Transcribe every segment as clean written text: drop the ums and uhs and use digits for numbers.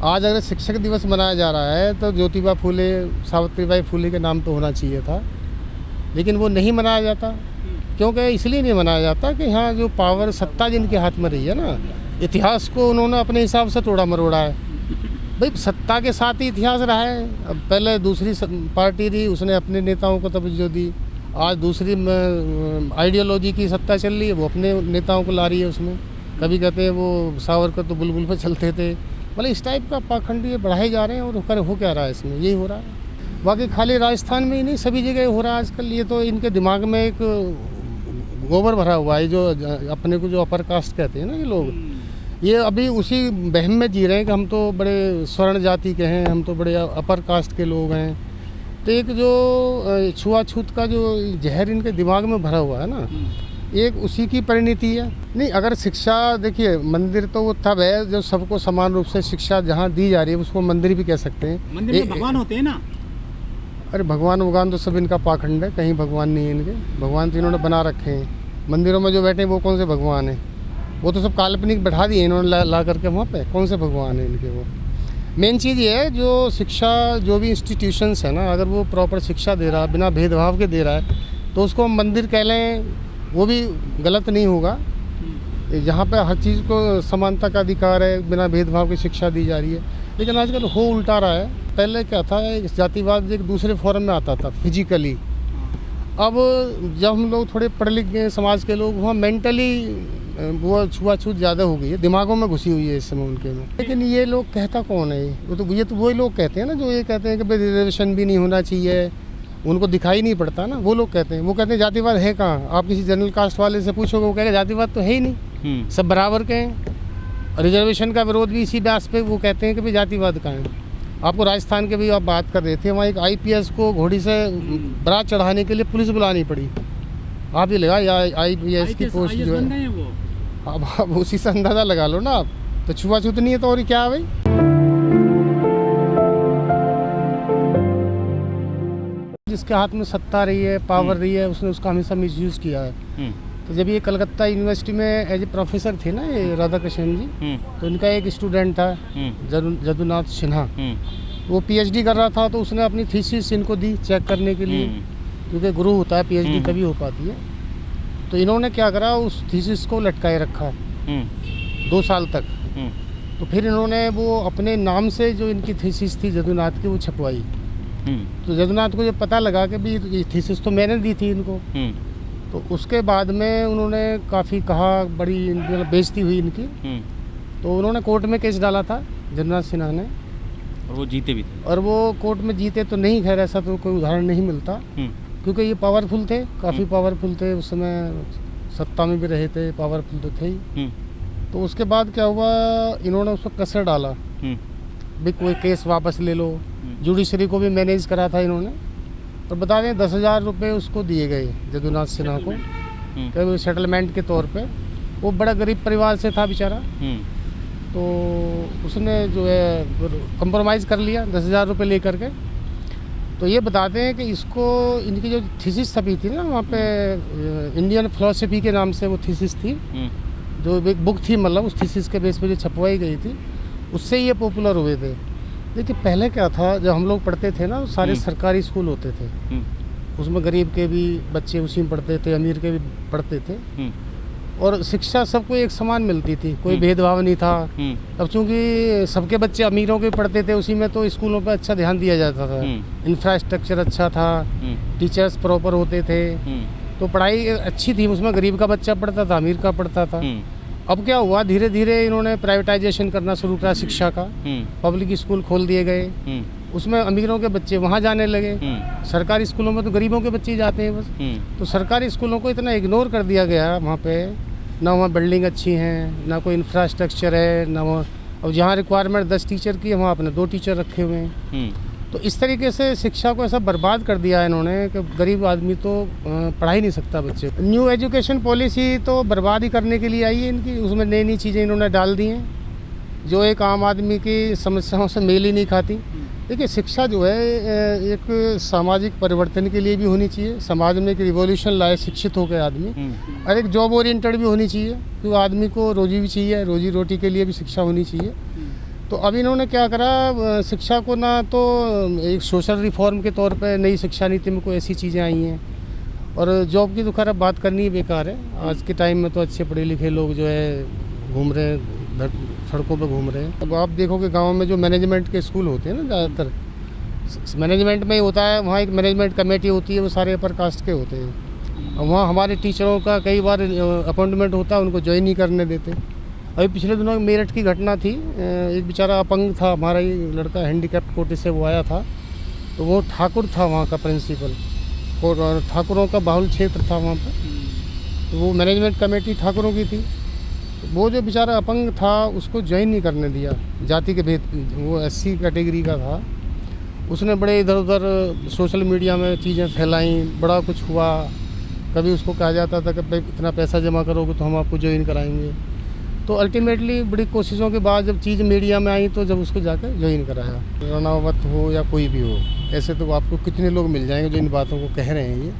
आज अगर शिक्षक दिवस मनाया जा रहा है तो ज्योतिबा फूले, सावित्रीबाई फूले के नाम पे होना चाहिए था, लेकिन वो नहीं मनाया जाता। क्योंकि इसलिए नहीं मनाया जाता कि यहाँ जो पावर, सत्ता जिनके हाथ में रही है ना, इतिहास को उन्होंने अपने हिसाब से तोड़ा मरोड़ा है। भाई सत्ता के साथ ही इतिहास रहा है। अब पहले दूसरी पार्टी रही, उसने अपने नेताओं को तवज्जो दी। आज दूसरी आइडियोलॉजी की सत्ता चल रही है, वो अपने नेताओं को ला रही है उसमें। कभी कहते हैं वो सावरकर तो बुलबुल पे चलते थे, मतलब इस टाइप का पाखंडी बढ़ाए जा रहे हैं। और हो क्या रहा है इसमें, यही हो रहा है। बाकी खाली राजस्थान में ही नहीं, सभी जगह हो रहा है आजकल। ये तो इनके दिमाग में एक गोबर भरा हुआ है, जो अपने को जो अपर कास्ट कहते हैं ना ये लोग, ये अभी उसी बहम में जी रहे हैं कि हम तो बड़े स्वर्ण जाति के हैं, हम तो बड़े अपर कास्ट के लोग हैं। तो एक जो छुआछूत का जो जहर इनके दिमाग में भरा हुआ है ना, एक उसी की परिणति है। नहीं, अगर शिक्षा, देखिए मंदिर तो वो तब है जो सबको समान रूप से शिक्षा जहाँ दी जा रही है, उसको मंदिर भी कह सकते हैं। मंदिर में भगवान होते हैं ना। अरे भगवान तो सब इनका पाखंड है, कहीं भगवान नहीं है इनके। भगवान तो इन्होंने बना रखे हैं। मंदिरों में जो बैठे हैं वो कौन से भगवान हैं? वो तो सब काल्पनिक बैठा दिए इन्होंने ला करके वहाँ पे। कौन से भगवान हैं इनके? वो मेन चीज़ ये है, जो शिक्षा, जो भी इंस्टीट्यूशंस है ना, अगर वो प्रॉपर शिक्षा दे रहा है, बिना भेदभाव के दे रहा है, तो उसको हम मंदिर कह लें, वो भी गलत नहीं होगा। जहाँ पे हर चीज़ को समानता का अधिकार है, बिना भेदभाव की शिक्षा दी जा रही है। लेकिन आजकल हो उल्टा रहा है। पहले क्या था, जातिवाद एक दूसरे फॉर्म में आता था फिजिकली। अब जब हम लोग थोड़े पढ़े लिखे हैं समाज के लोग, वहाँ मेंटली वो छुआछूत ज़्यादा हो गई है, दिमागों में घुसी हुई है इस समय उनके में। लेकिन ये लोग कहता कौन है? ये तो वही लोग कहते हैं ना, जो ये कहते हैं कि भाई रिजर्वेशन भी नहीं होना चाहिए। उनको दिखाई नहीं पड़ता ना, वो लोग कहते हैं। वो कहते हैं जातिवाद है कहाँ? आप किसी जनरल कास्ट वाले से पूछोगे, वो कहेगा जातिवाद तो है ही नहीं, सब बराबर के हैं। रिजर्वेशन का विरोध भी इसी बात पे वो कहते हैं कि भाई जातिवाद कहाँ है। आपको राजस्थान के भी आप बात कर रहे थे, वहाँ एक IPS को घोड़ी से बारात चढ़ाने के लिए पुलिस बुलानी पड़ी। आप ये लगा IPS की पोस्ट जो है, अब आप उसी से अंदाज़ा लगा लो ना आप। तो छुआछूत नहीं है तो और क्या है भाई? जिसके हाथ में सत्ता रही है, पावर रही है, उसने उसका हमेशा मिसयूज़ किया है। तो जब ये कलकत्ता यूनिवर्सिटी में एज ए प्रोफेसर थे ना, ये राधाकृष्णन जी, तो इनका एक स्टूडेंट था जदुनाथ सिन्हा, वो PhD कर रहा था। तो उसने अपनी थीसिस इनको दी चेक करने के लिए, क्योंकि गुरु होता है, PhD तभी हो पाती है। तो इन्होंने क्या करा, उस थीसिस को लटकाए रखा 2 साल तक। तो फिर इन्होंने वो अपने नाम से जो इनकी थीसिस थी जदुनाथ की, वो छपवाई। तो जदुनाथ को जब पता लगा कि भी ये थीसिस तो मैंने दी थी इनको, तो उसके बाद में उन्होंने काफ़ी कहा, बड़ी बेइज्जती हुई इनकी। तो उन्होंने कोर्ट में केस डाला था जदुनाथ सिन्हा ने, और वो जीते भी थे। और वो कोर्ट में जीते तो नहीं, खैर ऐसा तो कोई उदाहरण नहीं मिलता, क्योंकि ये पावरफुल थे, काफ़ी पावरफुल थे। उस समय सत्ता में भी रहे थे, पावरफुल तो थे ही। तो उसके बाद क्या हुआ, इन्होंने उस पर प्रेशर डाला भी कोई केस वापस ले लो। जुडिशरी को भी मैनेज करा था इन्होंने। और बता दें 10,000 रुपये उसको दिए गए जदुनाथ सिन्हा को, कि सेटलमेंट के तौर पे। वो बड़ा गरीब परिवार से था बेचारा, तो उसने जो है कंप्रोमाइज़ कर लिया 10,000 रुपये ले करके। तो ये बताते हैं कि इसको, इनकी जो थीसिस छपी थी ना वहाँ पे, इंडियन फिलॉसफी के नाम से वो थीसिस थी, जो एक बुक थी, मतलब उस थीसिस के बेस पे जो छपवाई गई थी, उससे ये पॉपुलर हुए थे। देखिए पहले क्या था, जब हम लोग पढ़ते थे ना, सारे सरकारी स्कूल होते थे, उसमें गरीब के भी बच्चे उसी में पढ़ते थे, अमीर के भी पढ़ते थे, और शिक्षा सबको एक समान मिलती थी, कोई भेदभाव नहीं था। अब चूँकि सबके बच्चे अमीरों के पढ़ते थे उसी में, तो स्कूलों पर अच्छा ध्यान दिया जाता था, इंफ्रास्ट्रक्चर अच्छा था, टीचर्स प्रॉपर होते थे, तो पढ़ाई अच्छी थी। उसमें गरीब का बच्चा पढ़ता था, अमीर का पढ़ता था। अब क्या हुआ, धीरे धीरे इन्होंने प्राइवेटाइजेशन करना शुरू करा शिक्षा का, पब्लिक स्कूल खोल दिए गए, उसमें अमीरों के बच्चे वहाँ जाने लगे। सरकारी स्कूलों में तो गरीबों के बच्चे जाते हैं बस। तो सरकारी स्कूलों को इतना इग्नोर कर दिया गया वहाँ पे, ना वहाँ बिल्डिंग अच्छी हैं, ना कोई इंफ्रास्ट्रक्चर है, ना वहाँ, अब जहाँ रिक्वायरमेंट 10 टीचर की है, वहाँ अपने 2 टीचर रखे हुए हैं। तो इस तरीके से शिक्षा को ऐसा बर्बाद कर दिया है इन्होंने कि गरीब आदमी तो पढ़ा ही नहीं सकता बच्चे। न्यू एजुकेशन पॉलिसी तो बर्बाद ही करने के लिए आई है इनकी। उसमें नई नई चीज़ें इन्होंने डाल दी हैं जो एक आम आदमी की समस्याओं से मेल ही नहीं खाती। देखिए शिक्षा जो है एक सामाजिक परिवर्तन के लिए भी होनी चाहिए, समाज में एक रिवॉल्यूशन लाए शिक्षित होकर आदमी, और एक जॉब ओरिएंटेड भी होनी चाहिए, क्योंकि आदमी को रोजी भी चाहिए, रोजी रोटी के लिए भी शिक्षा होनी चाहिए। तो अब इन्होंने क्या करा, शिक्षा को ना तो एक सोशल रिफॉर्म के तौर पे नई शिक्षा नीति में कोई ऐसी चीज़ें आई हैं, और जॉब की तो खैर अब बात करनी ही बेकार है। आज के टाइम में तो अच्छे पढ़े लिखे लोग जो है घूम रहे हैं, सड़कों पे घूम रहे हैं। अब आप देखोगे गांव में जो मैनेजमेंट के स्कूल होते हैं ना, ज़्यादातर मैनेजमेंट में ही होता है, वहाँ एक मैनेजमेंट कमेटी होती है, वो सारे अपर कास्ट के होते हैं। और वहाँ हमारे टीचरों का कई बार अपॉइंटमेंट होता है, उनको ज्वाइन नहीं करने देते। अभी पिछले दिनों मेरठ की घटना थी, एक बेचारा अपंग था, हमारा ही लड़का हैंडीकैप्ड कोटे से वो आया था, तो वो ठाकुर था वहाँ का प्रिंसिपल, और ठाकुरों का बाहुल क्षेत्र था वहाँ पर, तो वो मैनेजमेंट कमेटी ठाकुरों की थी। वो जो बेचारा अपंग था उसको ज्वाइन नहीं करने दिया, जाति के भेद, वो SC कैटेगरी का था। उसने बड़े इधर उधर सोशल मीडिया में चीज़ें फैलाई, बड़ा कुछ हुआ। कभी उसको कहा जाता था कि भाई इतना पैसा जमा करोगे तो हम आपको ज्वाइन कराएंगे। तो अल्टीमेटली बड़ी कोशिशों के बाद जब चीज़ मीडिया में आई तो जब उसको जाकर ज्वाइन कराया। रनावत हो या कोई भी हो, ऐसे तो आपको कितने लोग मिल जाएंगे जो इन बातों को कह रहे हैं। ये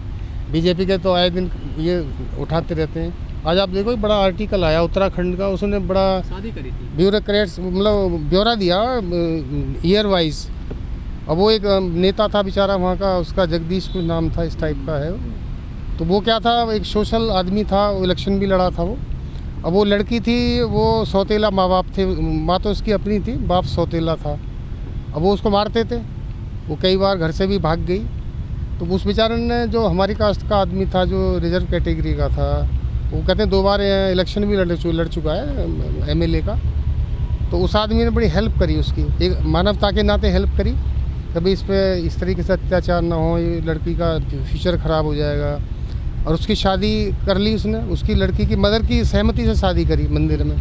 बीजेपी के तो आए दिन ये उठाते रहते हैं। आज आप देखो बड़ा आर्टिकल आया उत्तराखंड का, उसने बड़ा शादी करी थी, ब्यूरोक्रेट्स मतलब ब्यौरा दिया ईयर वाइज। अब वो एक नेता था बेचारा वहाँ का, उसका जगदीश कुछ नाम था, इस टाइप का है। तो वो क्या था, एक सोशल आदमी था, इलेक्शन भी लड़ा था वो। अब वो लड़की थी, वो सौतेला माँ बाप थे, माँ तो उसकी अपनी थी, बाप सौतेला था। अब वो उसको मारते थे, वो कई बार घर से भी भाग गई। तो उस बेचारे ने, जो हमारी कास्ट का आदमी था, जो रिजर्व कैटेगरी का था, वो कहते हैं 2 बार इलेक्शन भी लड़ चुका है MLA का। तो उस आदमी ने बड़ी हेल्प करी उसकी, एक मानवता के नाते हेल्प करी, कभी इस पर इस तरीके से अत्याचार ना हो, ये लड़की का फ्यूचर ख़राब हो जाएगा। और उसकी शादी कर ली उसने, उसकी लड़की की मदर की सहमति से शादी करी मंदिर में।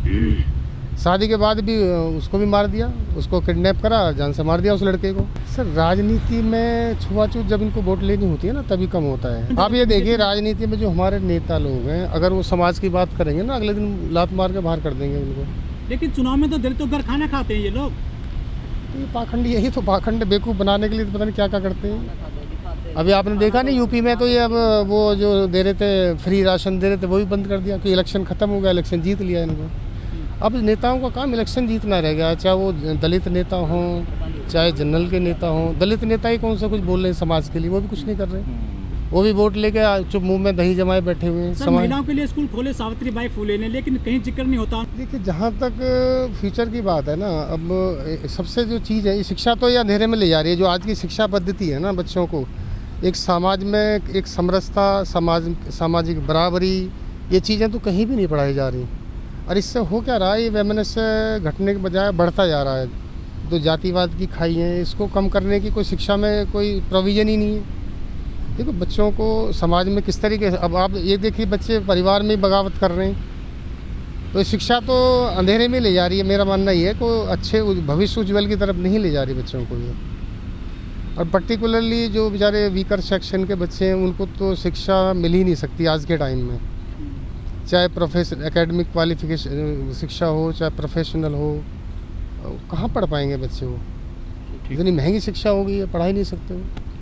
शादी के बाद भी उसको भी मार दिया, उसको किडनैप करा, जान से मार दिया उस लड़के को। सर राजनीति में छुआछूत जब इनको वोट लेनी होती है ना तभी कम होता है। आप ये देखिए राजनीति में जो हमारे नेता लोग हैं, अगर वो समाज की बात करेंगे ना, अगले दिन लात मार के बाहर कर देंगे उनको। लेकिन चुनाव में तो दलितों का खाना खाते हैं ये लोग। ये पाखंड, यही तो पाखंड बेवकूफ़ बनाने के लिए पता नहीं क्या क्या करते हैं। अभी आपने देखा नहीं यूपी में तो ये अब वो जो दे रहे थे फ्री राशन दे रहे थे वो भी बंद कर दिया, कि इलेक्शन ख़त्म हो गया, इलेक्शन जीत लिया इनको। अब नेताओं का काम इलेक्शन जीतना रह गया, चाहे वो दलित नेता हों, चाहे जनरल के नेता हों। दलित नेता ही कौन सा कुछ बोल रहे हैं समाज के लिए, वो भी कुछ नहीं कर रहे, वो भी वोट लेके चुप मुंह में दही जमाए बैठे हुए हैं। महिलाओं के लिए स्कूल खोले सावित्रीबाई फुले ने, लेकिन कहीं जिक्र नहीं होता। देखिए जहाँ तक फ्यूचर की बात है ना, अब सबसे जो चीज़ है, ये शिक्षा तो ये अंधेरे में ले जा रही है। जो आज की शिक्षा पद्धति है ना, बच्चों को एक समाज में एक समरसता, सामाजिक बराबरी, ये चीज़ें तो कहीं भी नहीं पढ़ाई जा रही। और इससे हो क्या रहा है, ये वैमनस्य घटने के बजाय बढ़ता जा रहा है। तो जातिवाद की खाई है, इसको कम करने की कोई शिक्षा में कोई प्रोविज़न ही नहीं है। देखो बच्चों को समाज में किस तरीके से, अब आप ये देखिए बच्चे परिवार में बगावत कर रहे हैं, तो शिक्षा तो अंधेरे में ले जा रही है। मेरा मानना ये है कि अच्छे भविष्य उज्ज्वल की तरफ नहीं ले जा रही बच्चों को ये। और पर्टिकुलरली जो बेचारे वीकर सेक्शन के बच्चे हैं, उनको तो शिक्षा मिल ही नहीं सकती आज के टाइम में, चाहे प्रोफेशन एकेडमिक क्वालिफिकेशन शिक्षा हो, चाहे प्रोफेशनल हो। कहाँ पढ़ पाएंगे बच्चे वो, इतनी महंगी शिक्षा हो गई है, पढ़ा ही नहीं सकते वो।